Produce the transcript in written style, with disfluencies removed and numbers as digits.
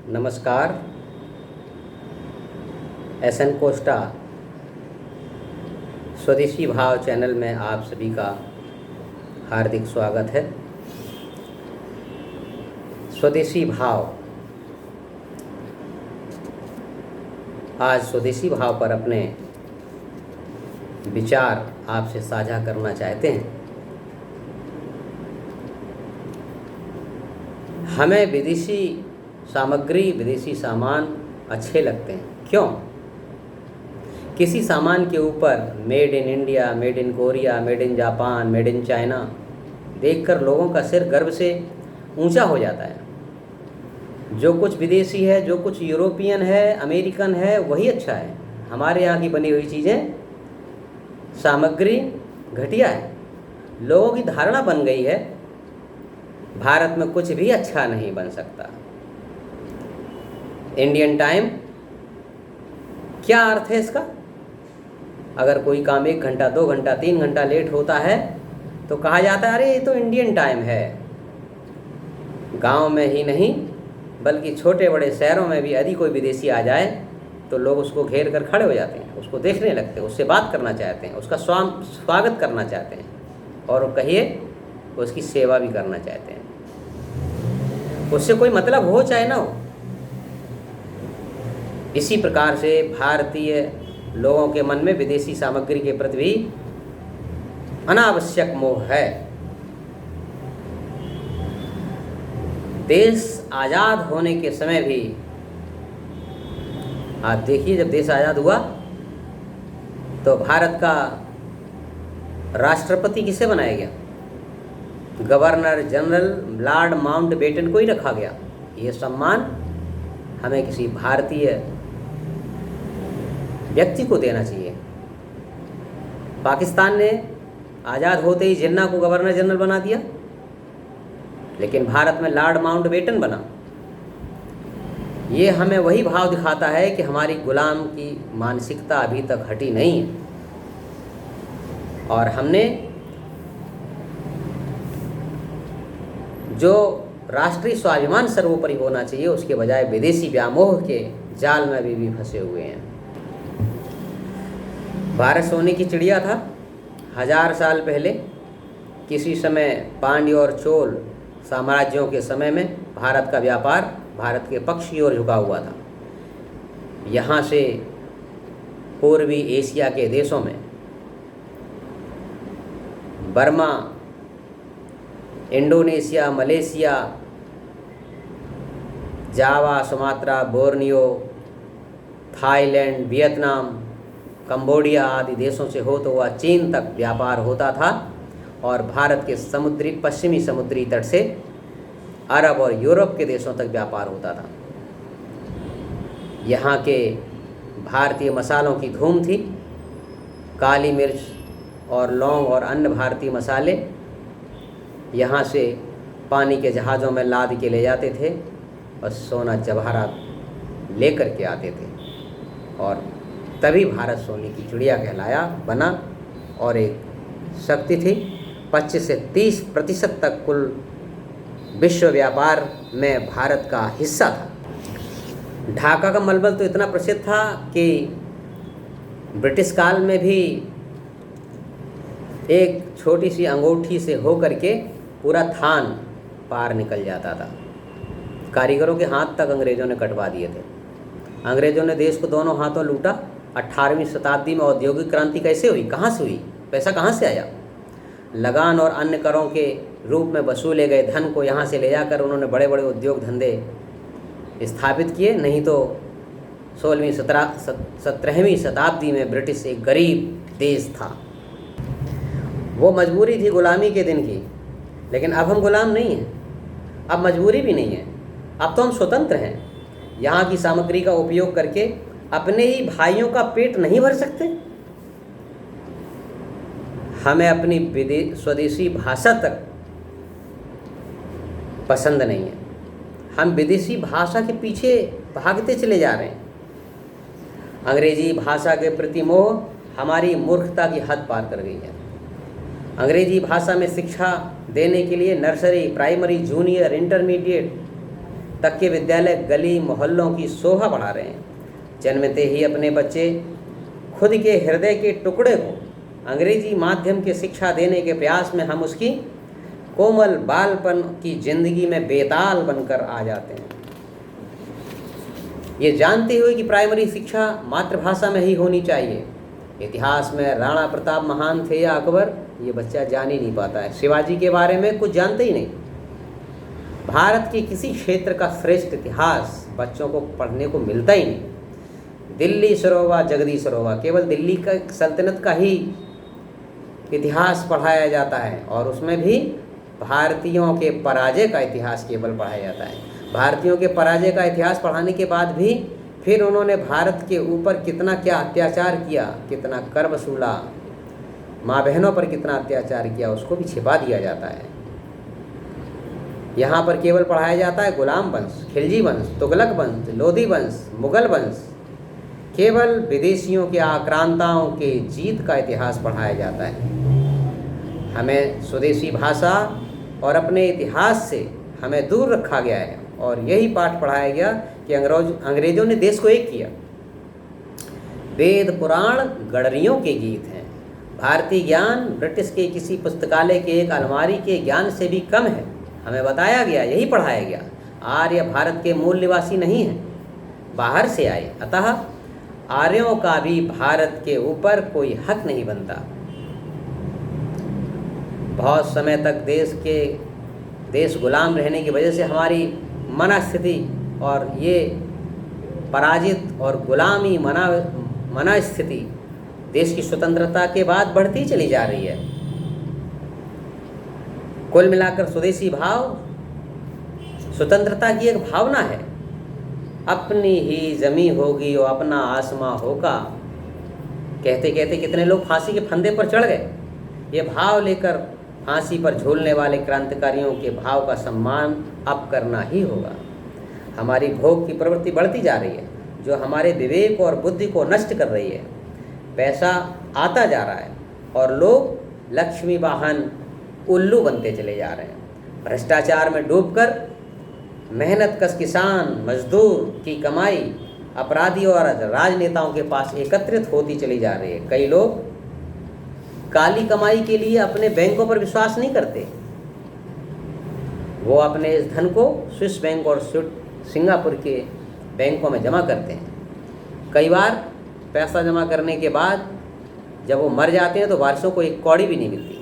नमस्कार। SN Costa स्वदेशी भाव चैनल में आप सभी का हार्दिक स्वागत है। स्वदेशी भाव, आज स्वदेशी भाव पर अपने विचार आपसे साझा करना चाहते हैं। हमें विदेशी सामग्री, विदेशी सामान अच्छे लगते हैं। क्यों? किसी सामान के ऊपर made in India, made in Korea, made in Japan, made in China देखकर लोगों का सिर गर्व से ऊंचा हो जाता है। जो कुछ विदेशी है, जो कुछ यूरोपियन है, अमेरिकन है, वही अच्छा है। हमारे यहाँ की बनी हुई चीज़ें, सामग्री घटिया है। लोगों की धारणा बन गई है भारत में कुछ भी अच्छा नहीं बन सकता। इंडियन टाइम, क्या अर्थ है इसका? अगर कोई काम 1 घंटा, 2 घंटा, 3 घंटा लेट होता है तो कहा जाता है अरे ये तो इंडियन टाइम है। गांव में ही नहीं बल्कि छोटे बड़े शहरों में भी यदि कोई विदेशी आ जाए तो लोग उसको घेर कर खड़े हो जाते हैं, उसको देखने लगते हैं, उससे बात करना चाहते हैं, उसका स्वागत करना चाहते हैं और कहिए उसकी सेवा भी करना चाहते हैं। उससे कोई मतलब हो चाहे ना हो। इसी प्रकार से भारतीय लोगों के मन में विदेशी सामग्री के प्रति भी अनावश्यक मोह है। देश आज़ाद होने के समय भी आप देखिए, जब देश आज़ाद हुआ तो भारत का राष्ट्रपति किसे बनाया गया? गवर्नर जनरल लॉर्ड माउंटबेटन को ही रखा गया। ये सम्मान हमें किसी भारतीय व्यक्ति को देना चाहिए। पाकिस्तान ने आज़ाद होते ही जिन्ना को गवर्नर जनरल बना दिया, लेकिन भारत में लॉर्ड माउंटबेटन बना। ये हमें वही भाव दिखाता है कि हमारी गुलाम की मानसिकता अभी तक हटी नहीं है और हमने जो राष्ट्रीय स्वाभिमान सर्वोपरि होना चाहिए उसके बजाय विदेशी व्यामोह के जाल में अभी भी फंसे हुए हैं। भारत सोने की चिड़िया था। 1000 साल पहले किसी समय पांड्य और चोल साम्राज्यों के समय में भारत का व्यापार भारत के पक्ष की ओर झुका हुआ था। यहाँ से पूर्वी एशिया के देशों में Burma, Indonesia, Malaysia, Java, Sumatra, Borneo, Thailand, Vietnam, Cambodia आदि देशों से होता हुआ चीन तक व्यापार होता था और भारत के पश्चिमी समुद्री तट से अरब और यूरोप के देशों तक व्यापार होता था। यहाँ के भारतीय मसालों की धूम थी। काली मिर्च और लौंग और अन्य भारतीय मसाले यहाँ से पानी के जहाज़ों में लाद के ले जाते थे और सोना जवाहरात लेकर के आते थे और तभी भारत सोने की चिड़िया कहलाया बना और एक शक्ति थी। 25 से 30% तक कुल विश्व व्यापार में भारत का हिस्सा था। ढाका का मलबल तो इतना प्रसिद्ध था कि ब्रिटिश काल में भी एक छोटी सी अंगूठी से होकर के पूरा थान पार निकल जाता था। कारीगरों के हाथ तक अंग्रेज़ों ने कटवा दिए थे। अंग्रेज़ों ने देश को दोनों हाथों लूटा। 18वीं शताब्दी में औद्योगिक क्रांति कैसे हुई? कहाँ से हुई? पैसा कहाँ से आया? लगान और अन्य करों के रूप में वसूले गए धन को यहाँ से ले जाकर उन्होंने बड़े बड़े उद्योग धंधे स्थापित किए। नहीं तो 17वीं शताब्दी में ब्रिटिश एक गरीब देश था। वो मजबूरी थी गुलामी के दिन की, लेकिन अब हम गुलाम नहीं हैं। अब मजबूरी भी नहीं है, अब तो हम स्वतंत्र हैं। यहाँ की सामग्री का उपयोग करके अपने ही भाइयों का पेट नहीं भर सकते। हमें अपनी स्वदेशी भाषा तक पसंद नहीं है। हम विदेशी भाषा के पीछे भागते चले जा रहे हैं। अंग्रेजी भाषा के प्रति मोह हमारी मूर्खता की हद पार कर गई है। अंग्रेजी भाषा में शिक्षा देने के लिए नर्सरी, प्राइमरी, जूनियर, इंटरमीडिएट तक के विद्यालय गली मोहल्लों की शोभा बढ़ा रहे हैं। जन्मते ही अपने बच्चे खुद के हृदय के टुकड़े को अंग्रेजी माध्यम की शिक्षा देने के प्रयास में हम उसकी कोमल बालपन की जिंदगी में बेताल बनकर आ जाते हैं, ये जानते हुए कि प्राइमरी शिक्षा मातृभाषा में ही होनी चाहिए। इतिहास में राणा प्रताप महान थे या अकबर, ये बच्चा जान ही नहीं पाता है। शिवाजी के बारे में कुछ जानते ही नहीं। भारत के किसी क्षेत्र का श्रेष्ठ इतिहास बच्चों को पढ़ने को मिलता ही नहीं। दिल्ली सरोवा जगदीश सरोवा, केवल दिल्ली का सल्तनत का ही इतिहास पढ़ाया जाता है और उसमें भी भारतीयों के पराजय का इतिहास केवल पढ़ाया जाता है। भारतीयों के पराजय का इतिहास पढ़ाने के बाद भी फिर उन्होंने भारत के ऊपर कितना क्या अत्याचार किया, कितना कर वसूला, माँ बहनों पर कितना अत्याचार किया, उसको भी छिपा दिया जाता है। यहाँ पर केवल पढ़ाया जाता है गुलाम वंश, खिलजी वंश, तुगलक वंश, लोधी वंश, मुगल वंश, केवल विदेशियों के आक्रांताओं के जीत का इतिहास पढ़ाया जाता है। हमें स्वदेशी भाषा और अपने इतिहास से हमें दूर रखा गया है और यही पाठ पढ़ाया गया कि अंग्रेजों ने देश को एक किया। वेद पुराण गणरियों के गीत हैं। भारतीय ज्ञान ब्रिटिश के किसी पुस्तकालय के एक अलमारी के ज्ञान से भी कम है। हमें बताया गया, यही पढ़ाया गया, आर्य भारत के मूल निवासी नहीं हैं, बाहर से आए, अतः आर्यों का भी भारत के ऊपर कोई हक नहीं बनता। बहुत समय तक देश गुलाम रहने की वजह से हमारी मनस्थिति और ये पराजित और गुलामी मनस्थिति देश की स्वतंत्रता के बाद बढ़ती चली जा रही है। कुल मिलाकर स्वदेशी भाव स्वतंत्रता की एक भावना है। अपनी ही जमी होगी और अपना आसमां होगा, कहते कहते कितने लोग फांसी के फंदे पर चढ़ गए। ये भाव लेकर फांसी पर झूलने वाले क्रांतिकारियों के भाव का सम्मान अब करना ही होगा। हमारी भोग की प्रवृत्ति बढ़ती जा रही है, जो हमारे विवेक और बुद्धि को नष्ट कर रही है। पैसा आता जा रहा है और लोग लक्ष्मी वाहन उल्लू बनते चले जा रहे हैं। भ्रष्टाचार में डूबकर मेहनत कश किसान मजदूर की कमाई अपराधी और राजनेताओं के पास एकत्रित होती चली जा रही है। कई लोग काली कमाई के लिए अपने बैंकों पर विश्वास नहीं करते, वो अपने इस धन को स्विस बैंक और सिंगापुर के बैंकों में जमा करते हैं। कई बार पैसा जमा करने के बाद जब वो मर जाते हैं तो वारिसों को एक कौड़ी भी नहीं मिलती।